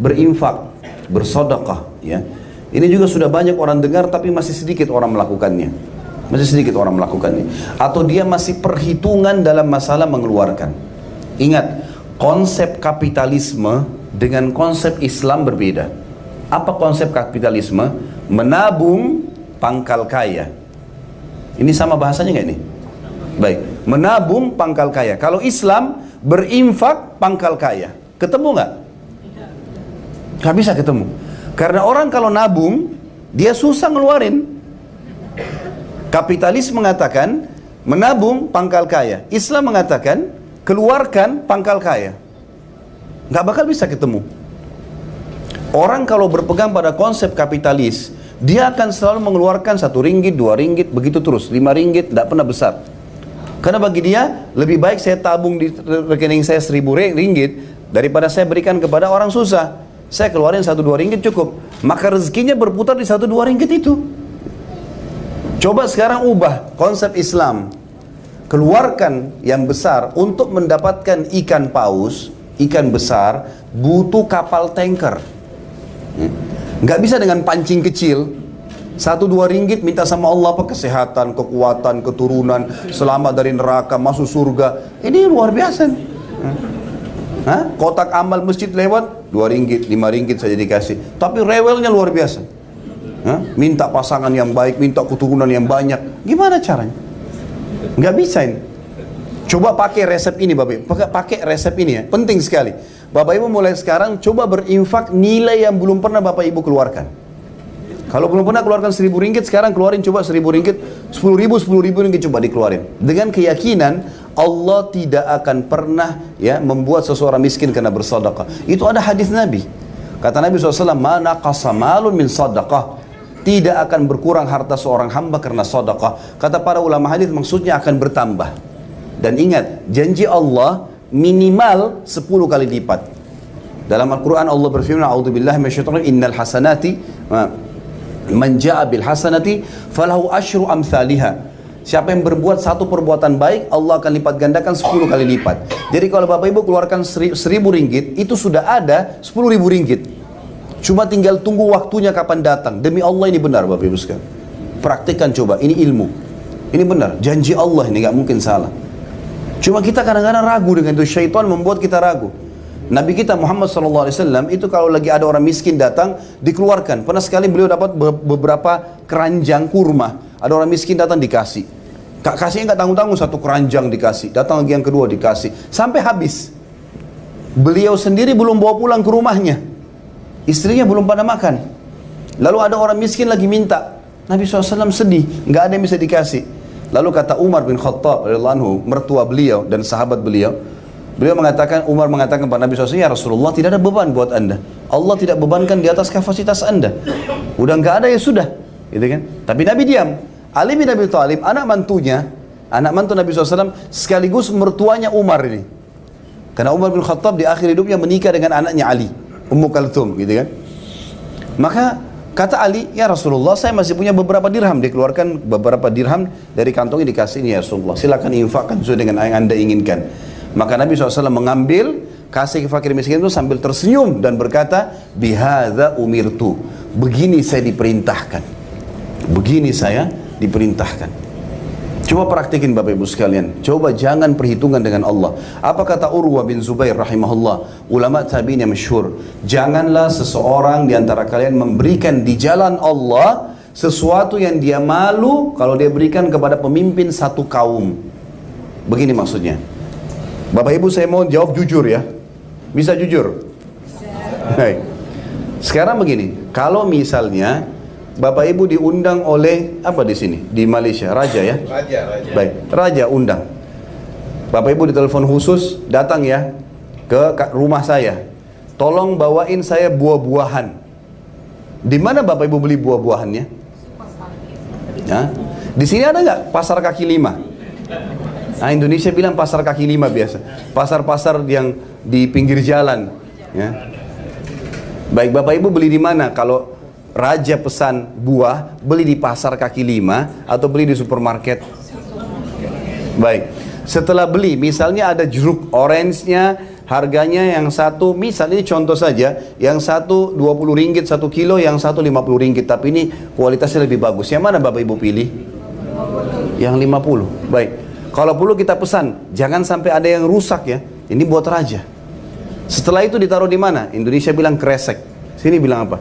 berinfak, bersedekah, ya. Ini juga sudah banyak orang dengar tapi masih sedikit orang melakukannya. Masih sedikit orang melakukannya. Atau dia masih perhitungan dalam masalah mengeluarkan. Ingat, konsep kapitalisme dengan konsep Islam berbeda. Apa konsep kapitalisme? Menabung pangkal kaya. Ini sama bahasanya nggak ini? Baik, menabung pangkal kaya. Kalau Islam berinfak pangkal kaya. Ketemu nggak? Nggak bisa ketemu. Karena orang kalau nabung, dia susah ngeluarin. Kapitalis mengatakan menabung pangkal kaya. Islam mengatakan keluarkan pangkal kaya. Nggak bakal bisa ketemu. Orang kalau berpegang pada konsep kapitalis, dia akan selalu mengeluarkan 1 ringgit, 2 ringgit, begitu terus. 5 ringgit, tidak pernah besar. Karena bagi dia, lebih baik saya tabung di rekening saya 1.000 ringgit, daripada saya berikan kepada orang susah. Saya keluarin 1-2 ringgit cukup. Maka rezekinya berputar di 1-2 ringgit itu. Coba sekarang ubah konsep Islam. Keluarkan yang besar untuk mendapatkan ikan paus, ikan besar, butuh kapal tanker. Nggak bisa dengan pancing kecil. 1-2 ringgit minta sama Allah apa? Kesehatan, kekuatan, keturunan, selamat dari neraka, masuk surga. Ini luar biasa. Kotak amal masjid lewat 2 ringgit, 5 ringgit saja dikasih. Tapi rewelnya luar biasa. Minta pasangan yang baik, minta keturunan yang banyak. Gimana caranya? Nggak bisa ini. Coba pakai resep ini Bapak Ibu. Pakai resep ini ya. Penting sekali. Bapak Ibu mulai sekarang coba berinfak nilai yang belum pernah Bapak Ibu keluarkan. Kalau belum pernah keluarkan 1.000 ringgit, sekarang keluarin coba 1.000 ringgit, 10.000 ringgit coba dikeluarin. Dengan keyakinan Allah tidak akan pernah ya membuat seseorang miskin karena bersedekah. Itu ada hadis Nabi. Kata Nabi SAW, "Ma naqasa malun min sadaqah." Tidak akan berkurang harta seorang hamba karena sedekah. Kata para ulama hadis maksudnya akan bertambah. Dan ingat, janji Allah minimal 10 kali lipat. Dalam Al-Quran Allah berfirman, "A'udzubillahi minasyaitonir rajim, innal hasanati man ja'a bil hasanati falahu asyru amsalihha." Siapa yang berbuat satu perbuatan baik, Allah akan lipat gandakan 10 kali lipat. Jadi kalau Bapak Ibu keluarkan 1.000 ringgit, itu sudah ada 10.000 ringgit. Cuma tinggal tunggu waktunya kapan datang. Demi Allah ini benar Bapak Ibu sekalian. Praktikkan coba, ini ilmu. Ini benar, janji Allah ini nggak mungkin salah. Cuma kita kadang-kadang ragu dengan itu, syaitan membuat kita ragu. Nabi kita Muhammad SAW itu kalau lagi ada orang miskin datang, dikeluarkan. Pernah sekali beliau dapat beberapa keranjang kurma. Ada orang miskin datang dikasih. Kasihnya nggak tanggung-tanggung, 1 keranjang dikasih. Datang lagi yang kedua dikasih. Sampai habis. Beliau sendiri belum bawa pulang ke rumahnya. Istrinya belum pada makan. Lalu ada orang miskin lagi minta. Nabi SAW sedih, nggak ada yang bisa dikasih. Lalu kata Umar bin Khattab radhiyallahu anhu, mertua beliau dan sahabat beliau, Umar mengatakan kepada Nabi SAW, "Ya Rasulullah, tidak ada beban buat anda. Allah tidak bebankan di atas kapasitas anda. Udah nggak ada ya sudah." Gitu kan? Tapi Nabi diam. Ali bin Abi Thalib, anak mantu Nabi SAW, sekaligus mertuanya Umar ini. Karena Umar bin Khattab di akhir hidupnya menikah dengan anaknya Ali, Ummu Kalthum, gitu kan? Maka kata Ali, "Ya Rasulullah, saya masih punya beberapa dirham." Dikeluarkan beberapa dirham dari kantongnya, dikasih, "Ini ya Rasulullah, silakan infakkan sesuai dengan yang anda inginkan." Maka Nabi SAW mengambil, kasih ke fakir miskin itu sambil tersenyum dan berkata, "Bihadza umirtu." Begini saya diperintahkan. Begini saya diperintahkan. Coba praktikin Bapak Ibu sekalian. Coba jangan perhitungan dengan Allah. Apa kata Urwa bin Zubair rahimahullah, ulama tabi'in yang masyhur, janganlah seseorang di antara kalian memberikan di jalan Allah sesuatu yang dia malu kalau dia berikan kepada pemimpin satu kaum. Begini maksudnya. Bapak Ibu saya mau jawab jujur ya. Bisa jujur? Baik. Sekarang begini, kalau misalnya Bapak Ibu diundang oleh apa di sini di Malaysia, raja ya? Raja. Baik, raja undang. Bapak Ibu ditelepon khusus, datang ya ke rumah saya. Tolong bawain saya buah-buahan. Di mana Bapak Ibu beli buah-buahannya? Ya. Di sini ada nggak pasar kaki lima? Nah, Indonesia bilang pasar kaki lima biasa. Pasar-pasar yang di pinggir jalan. Ya. Baik, Bapak Ibu beli di mana? Kalau raja pesan buah, beli di pasar kaki lima atau beli di supermarket? Baik, setelah beli, misalnya ada jeruk orange-nya Harganya yang satu, misal ini contoh saja, yang satu 20 ringgit 1 kilo, yang satu 50 ringgit. Tapi ini kualitasnya lebih bagus. Yang mana Bapak Ibu pilih? Yang 50. Baik. Kalau perlu kita pesan, jangan sampai ada yang rusak ya. Ini buat raja. Setelah itu ditaruh di mana? Indonesia bilang kresek. Sini bilang apa?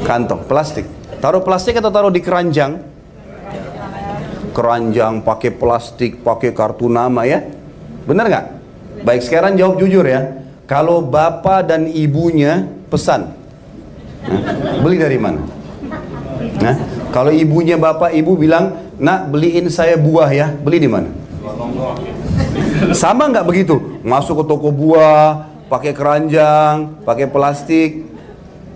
Kantong, plastik. Taruh plastik atau taruh di keranjang? Keranjang, pakai plastik, pakai kartu nama ya. Benar nggak? Baik, sekarang jawab jujur ya. Kalau bapak dan ibunya pesan, beli dari mana? Nah, kalau ibunya bapak ibu bilang, nak beliin saya buah ya, beli di mana? Sama nggak begitu? Masuk ke toko buah, pakai keranjang, pakai plastik.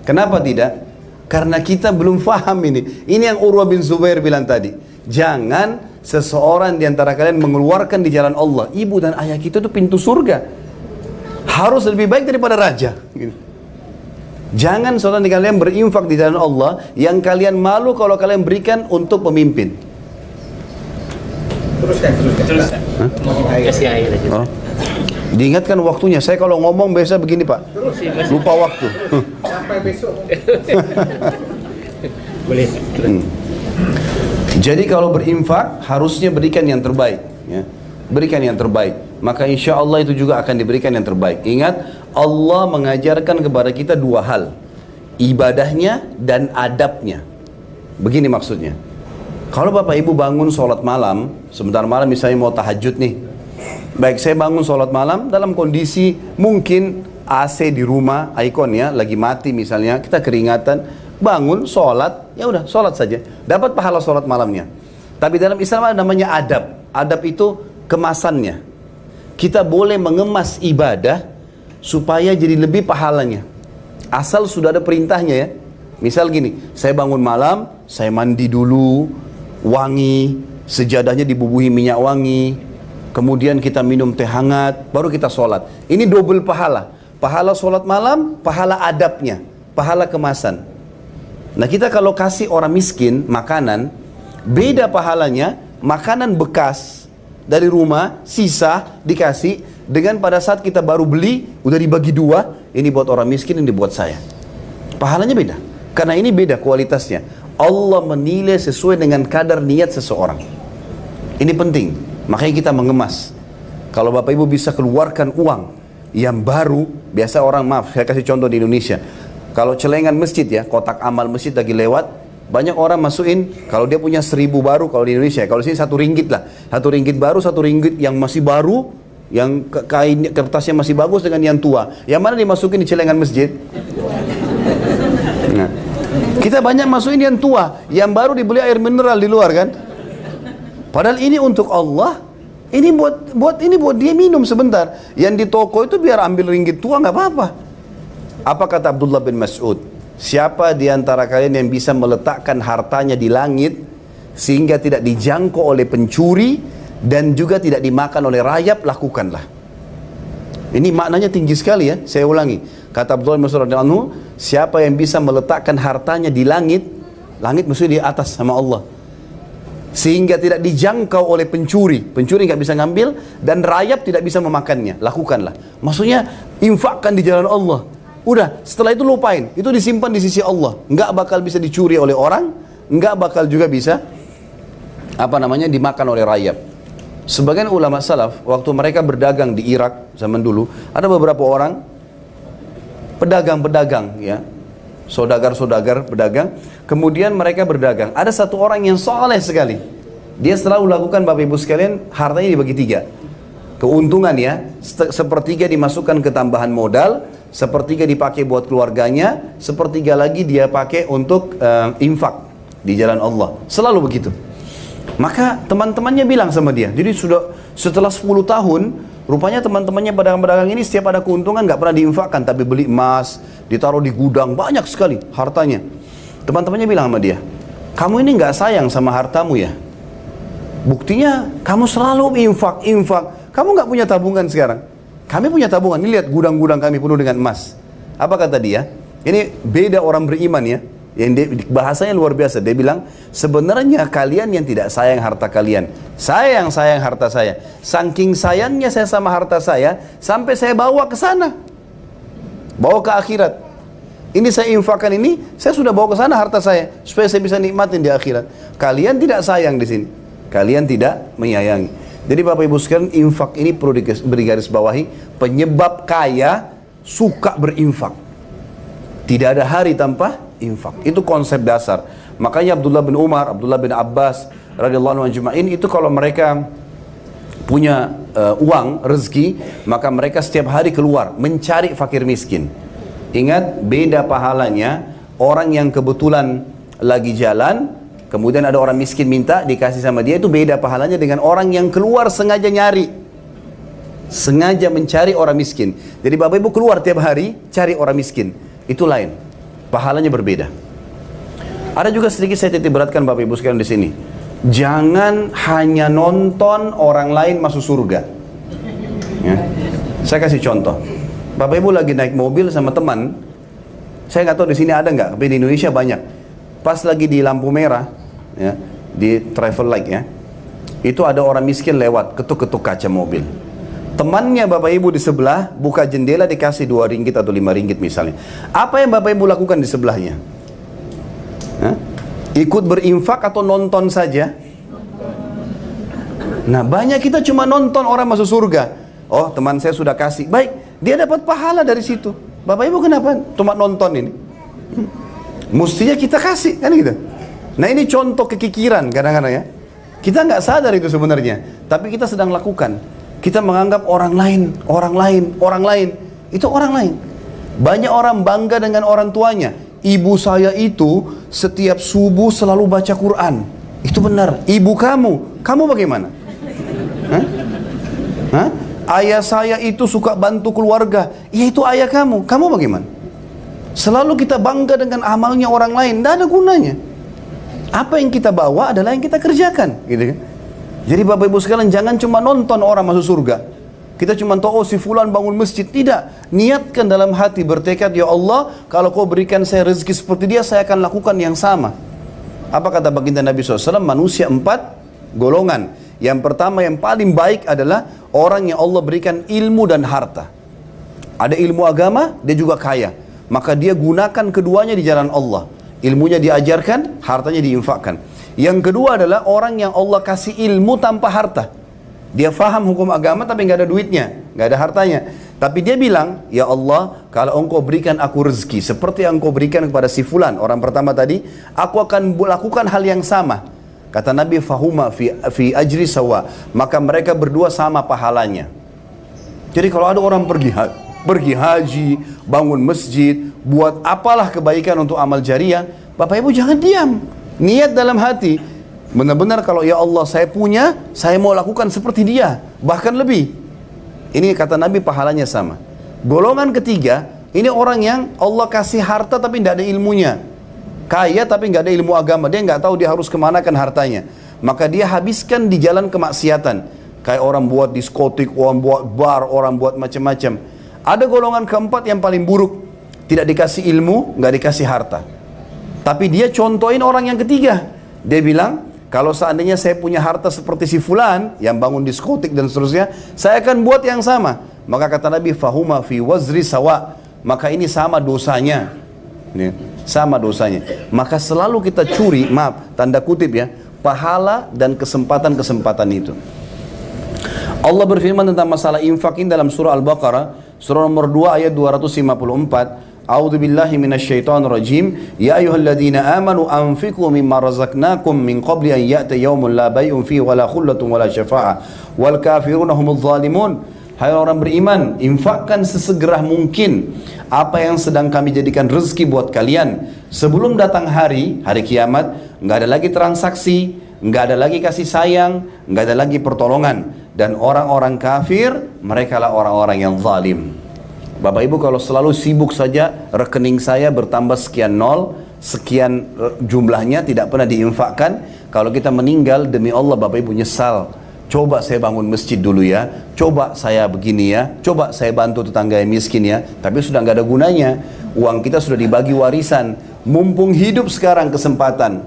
Kenapa tidak? Karena kita belum paham ini. Ini yang Urwah bin Zubair bilang tadi. Jangan seseorang di antara kalian mengeluarkan di jalan Allah. Ibu dan ayah kita itu pintu surga. Harus lebih baik daripada raja. Jangan seorang di kalian berinfak di jalan Allah yang kalian malu kalau kalian berikan untuk pemimpin. Teruskan. Kasih air aja. Oh. Diingatkan waktunya. Saya kalau ngomong biasa begini Pak. Lupa waktu. Sampai besok. Boleh. Jadi kalau berinfak harusnya berikan yang terbaik ya. Berikan yang terbaik, maka insya Allah itu juga akan diberikan yang terbaik. Ingat, Allah mengajarkan kepada kita dua hal, ibadahnya dan adabnya. Begini maksudnya, kalau Bapak Ibu bangun sholat malam, sebentar malam misalnya mau tahajud nih. Baik, saya bangun sholat malam dalam kondisi mungkin AC di rumah, ikon ya, lagi mati misalnya, kita keringatan. Bangun, sholat, ya udah sholat saja. Dapat pahala sholat malamnya. Tapi dalam Islam ada namanya adab. Adab itu kemasannya. Kita boleh mengemas ibadah supaya jadi lebih pahalanya. Asal sudah ada perintahnya ya. Misal gini, saya bangun malam, saya mandi dulu, wangi, sejadahnya dibubuhi minyak wangi. Kemudian kita minum teh hangat, baru kita sholat. Ini double pahala. Pahala sholat malam, pahala adabnya, pahala kemasan. Nah kita kalau kasih orang miskin makanan, beda pahalanya makanan bekas dari rumah, sisa dikasih, dengan pada saat kita baru beli, udah dibagi dua, ini buat orang miskin, ini buat saya. Pahalanya beda, karena ini beda kualitasnya. Allah menilai sesuai dengan kadar niat seseorang. Ini penting, makanya kita mengemas. Kalau Bapak Ibu bisa keluarkan uang yang baru, biasa orang, maaf saya kasih contoh di Indonesia. Kalau celengan masjid ya, kotak amal masjid lagi lewat, banyak orang masukin, kalau dia punya 1000 baru, kalau di Indonesia, kalau di sini 1 ringgit lah. 1 ringgit baru, 1 ringgit yang masih baru, yang kain kertasnya masih bagus dengan yang tua. Yang mana dimasukin di celengan masjid? Nah, kita banyak masukin yang tua, yang baru dibeli air mineral di luar kan? Padahal ini untuk Allah, ini buat dia minum sebentar. Yang di toko itu biar ambil ringgit tua nggak apa-apa. Apa kata Abdullah bin Mas'ud? Siapa di antara kalian yang bisa meletakkan hartanya di langit sehingga tidak dijangkau oleh pencuri dan juga tidak dimakan oleh rayap, lakukanlah. Ini maknanya tinggi sekali ya. Saya ulangi. Kata Abdullah bin Mas'ud radhiyallahu anhu, siapa yang bisa meletakkan hartanya di langit, langit maksudnya di atas sama Allah, sehingga tidak dijangkau oleh pencuri nggak bisa ngambil, dan rayap tidak bisa memakannya, lakukanlah. Maksudnya infakkan di jalan Allah. Udah, setelah itu lupain, itu disimpan di sisi Allah, nggak bakal bisa dicuri oleh orang, nggak bakal juga bisa dimakan oleh rayap. Sebagian ulama salaf waktu mereka berdagang di Irak zaman dulu, ada beberapa orang pedagang ya, saudagar pedagang, kemudian mereka berdagang. Ada satu orang yang soleh sekali, dia selalu lakukan, Bapak Ibu sekalian, hartanya dibagi 3. Keuntungan ya, sepertiga dimasukkan ke tambahan modal, sepertiga dipakai buat keluarganya, sepertiga lagi dia pakai untuk infak di jalan Allah. Selalu begitu. Maka teman-temannya bilang sama dia, jadi sudah setelah 10 tahun, rupanya teman-temannya pedagang-pedagang ini setiap ada keuntungan nggak pernah diinfakkan, tapi beli emas, ditaruh di gudang, banyak sekali hartanya. Teman-temannya bilang sama dia, kamu ini nggak sayang sama hartamu ya? Buktinya kamu selalu infak. Kamu nggak punya tabungan sekarang? Kami punya tabungan. Ini lihat gudang-gudang kami penuh dengan emas. Apa kata dia? Ini beda orang beriman ya. bahasanya luar biasa. Dia bilang, sebenarnya kalian yang tidak sayang harta kalian. Saya yang sayang harta saya. Saking sayangnya saya sama harta saya, sampai saya bawa ke sana. Bawa ke akhirat. Ini saya infakkan ini, saya sudah bawa ke sana harta saya. Supaya saya bisa nikmatin di akhirat. Kalian tidak sayang di sini. Kalian tidak menyayangi. Jadi Bapak Ibu sekalian, infak ini perlu digaris bawahi. Penyebab kaya suka berinfak. Tidak ada hari tanpa infak. Itu konsep dasar. Makanya Abdullah bin Umar, Abdullah bin Abbas radhiyallahu anhu ajma'in, itu kalau mereka punya uang, rezeki, maka mereka setiap hari keluar mencari fakir miskin. Ingat, beda pahalanya orang yang kebetulan lagi jalan, kemudian ada orang miskin minta dikasih sama dia, itu beda pahalanya dengan orang yang keluar sengaja nyari. Sengaja mencari orang miskin. Jadi Bapak Ibu keluar tiap hari cari orang miskin, itu lain, pahalanya berbeda. Ada juga sedikit saya titik beratkan Bapak Ibu sekalian di sini. Jangan hanya nonton orang lain masuk surga. Ya. Saya kasih contoh. Bapak Ibu lagi naik mobil sama teman. Saya nggak tahu di sini ada nggak, tapi di Indonesia banyak. Pas lagi di lampu merah, ya, di travel light ya, itu ada orang miskin lewat, ketuk-ketuk kaca mobil. Temannya Bapak Ibu di sebelah buka jendela dikasih 2 ringgit atau 5 ringgit misalnya. Apa yang Bapak Ibu lakukan di sebelahnya? Hah? Ikut berinfak atau nonton saja? Nah, banyak kita cuma nonton orang masuk surga. Oh, teman saya sudah kasih. Baik, dia dapat pahala dari situ. Bapak Ibu kenapa cuma nonton ini? Mestinya kita kasih, kan gitu. Nah, ini contoh kekikiran kadang-kadang ya. Kita nggak sadar itu sebenarnya, tapi kita sedang lakukan. Kita menganggap orang lain. Itu orang lain. Banyak orang bangga dengan orang tuanya. Ibu saya itu setiap subuh selalu baca Quran. Itu benar. Ibu kamu bagaimana? Hah? Hah? Ayah saya itu suka bantu keluarga. Ya itu ayah kamu bagaimana? Selalu kita bangga dengan amalnya orang lain. Tidak ada gunanya. Apa yang kita bawa adalah yang kita kerjakan, gitu kan? Jadi Bapak Ibu sekalian, jangan cuma nonton orang masuk surga. Kita cuma tahu, oh si fulan bangun masjid. Tidak. Niatkan dalam hati, bertekad, ya Allah, kalau kau berikan saya rezeki seperti dia, saya akan lakukan yang sama. Apa kata baginda Nabi SAW? Manusia 4 golongan. Yang pertama yang paling baik adalah orang yang Allah berikan ilmu dan harta. Ada ilmu agama, dia juga kaya. Maka dia gunakan keduanya di jalan Allah. Ilmunya diajarkan, hartanya diinfakkan. Yang kedua adalah orang yang Allah kasih ilmu tanpa harta. Dia faham hukum agama tapi nggak ada duitnya, nggak ada hartanya. Tapi dia bilang, ya Allah, kalau engkau berikan aku rezeki seperti yang engkau berikan kepada si fulan, orang pertama tadi, aku akan lakukan hal yang sama. Kata Nabi, fahuma fi ajri sawa. Maka mereka berdua sama pahalanya. Jadi kalau ada orang pergi haji, bangun masjid, buat apalah kebaikan untuk amal jariah, Bapak Ibu jangan diam. Niat dalam hati, benar-benar kalau ya Allah saya punya, saya mau lakukan seperti dia, bahkan lebih. Ini kata Nabi pahalanya sama. Golongan ketiga, ini orang yang Allah kasih harta tapi tidak ada ilmunya. Kaya tapi nggak ada ilmu agama, dia nggak tahu dia harus kemanakan hartanya. Maka dia habiskan di jalan kemaksiatan. Kayak orang buat diskotik, orang buat bar, orang buat macam-macam. Ada golongan keempat yang paling buruk, tidak dikasih ilmu, nggak dikasih harta. Tapi dia contohin orang yang ketiga. Dia bilang, kalau seandainya saya punya harta seperti si fulan yang bangun diskotik dan seterusnya, saya akan buat yang sama. Maka kata Nabi, fahuma fi wazri sawa. Maka ini sama dosanya. Ini, sama dosanya. Maka selalu kita curi, maaf, tanda kutip ya, pahala dan kesempatan-kesempatan itu. Allah berfirman tentang masalah infak ini dalam surah Al-Baqarah, surah nomor 2 ayat 254. A'udzu billahi minasyaitonir rajim. Ya ayyuhalladzina amanu anfiqu mimma razaqnakum min qabli an ya'ta yaumun la bay'un fihi wala khullatun wala syafa'ah wal kafiruna humudz zalimun. Hai orang beriman, infakkan sesegera mungkin apa yang sedang kami jadikan rezeki buat kalian sebelum datang hari kiamat. Nggak ada lagi transaksi, nggak ada lagi kasih sayang, nggak ada lagi pertolongan, dan orang-orang kafir mereka lah orang-orang yang zalim. Bapak Ibu kalau selalu sibuk saja, rekening saya bertambah sekian nol, sekian jumlahnya tidak pernah diinfakkan. Kalau kita meninggal, demi Allah Bapak Ibu nyesal. Coba saya bangun masjid dulu ya, coba saya begini ya, coba saya bantu tetangga yang miskin ya. Tapi sudah nggak ada gunanya. Uang kita sudah dibagi warisan. Mumpung hidup sekarang kesempatan.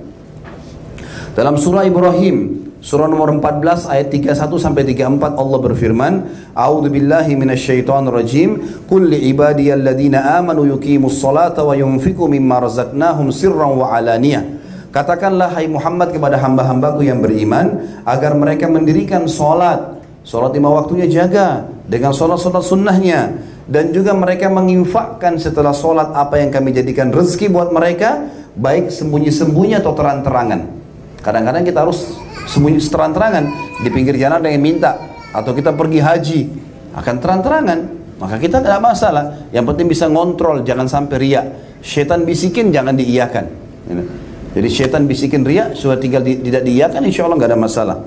Dalam surah Ibrahim, surah nomor 14 ayat 31 sampai 34 Allah berfirman, A'udzu billahi minasyaitonir rajim. Qul li ibadiyalladzina amanu yuqimus salata wa yunfiqu mimma razaqnahum sirran wa alaniyah. Katakanlah hai Muhammad kepada hamba-hambaku yang beriman agar mereka mendirikan salat 5 waktunya jaga dengan salat-salat sunnahnya, dan juga mereka menginfakkan setelah salat apa yang kami jadikan rezeki buat mereka, baik sembunyi-sembunyi atau terang-terangan. Kadang-kadang kita harus sembunyi terang-terangan, di pinggir jalan ada yang minta, atau kita pergi haji akan terang-terangan, maka kita tidak masalah. Yang penting bisa ngontrol, jangan sampai riak. Syaitan bisikin jangan diiyakan. Jadi syaitan bisikin riak, sudah tinggal tidak diiyakan, insya Allah nggak ada masalah.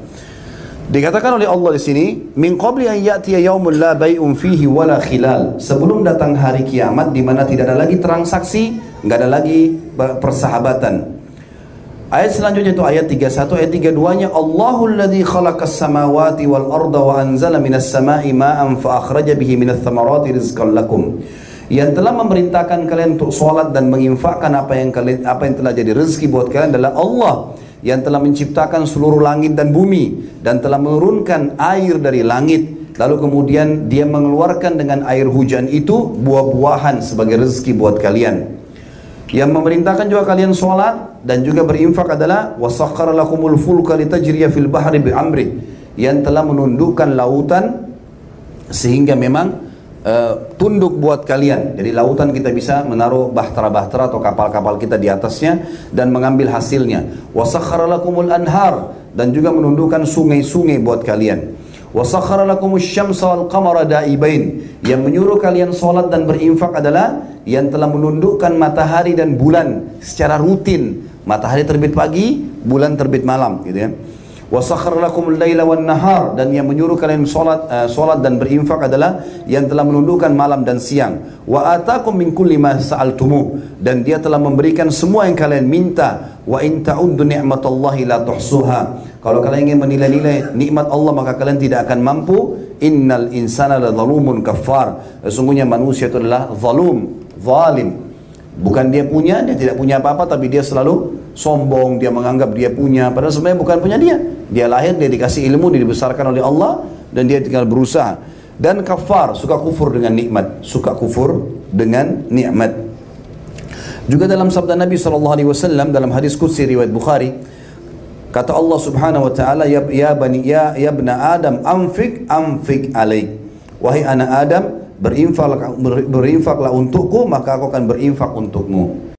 Dikatakan oleh Allah di sini, min qabli an ya'tiya yaumul la bai'un fihi wala khilal. Sebelum datang hari kiamat di mana tidak ada lagi transaksi, nggak ada lagi persahabatan. Ayat selanjutnya itu ayat 31, ayat 32-nya Allahul ladzi khalaqas samawati wal arda wa anzala minas sama'i ma'an fa akhraja bihi minats thamarati rizqan lakum. Yang telah memerintahkan kalian untuk sholat dan menginfakkan apa yang telah jadi rezeki buat kalian adalah Allah yang telah menciptakan seluruh langit dan bumi dan telah menurunkan air dari langit, lalu kemudian dia mengeluarkan dengan air hujan itu buah-buahan sebagai rezeki buat kalian. Yang memerintahkan juga kalian sholat dan juga berinfak adalah wasakhkhara lakumul fulka litajriya fil bahri bi amri, yang telah menundukkan lautan sehingga memang tunduk buat kalian. Jadi lautan kita bisa menaruh bahtera-bahtera atau kapal-kapal kita di atasnya dan mengambil hasilnya. Wasakhkhara lakumul anhar, dan juga menundukkan sungai-sungai buat kalian. Wasakhkhara lakumus syamsa wal qamara da'ibain, yang menyuruh kalian salat dan berinfak adalah yang telah menundukkan matahari dan bulan secara rutin. Matahari terbit pagi, bulan terbit malam, gitu ya. Wasakhkhara lakumul laila wan nahar, dan yang menyuruh kalian salat dan berinfak adalah yang telah menundukkan malam dan siang. Wa atakum min kulli ma sa'altumuh, dan dia telah memberikan semua yang kalian minta. Wa in ta'uddu ni'matallahi la tuhsuha, kalau kalian ingin menilai-nilai nikmat Allah maka kalian tidak akan mampu. Innal insana la zalumun kafar, sesungguhnya manusia itu adalah zalim. Bukan dia tidak punya apa-apa, tapi dia selalu sombong, dia menganggap dia punya, padahal sebenarnya bukan punya dia. Dia lahir, dia dikasih ilmu, dia dibesarkan oleh Allah, dan dia tinggal berusaha. Dan kafar, suka kufur dengan nikmat, Juga dalam sabda Nabi SAW dalam hadis qudsi riwayat Bukhari, kata Allah Subhanahu wa taala, ya ibna Adam anfik alaik, wahai anak Adam, berinfaklah untukku maka aku akan berinfak untukmu.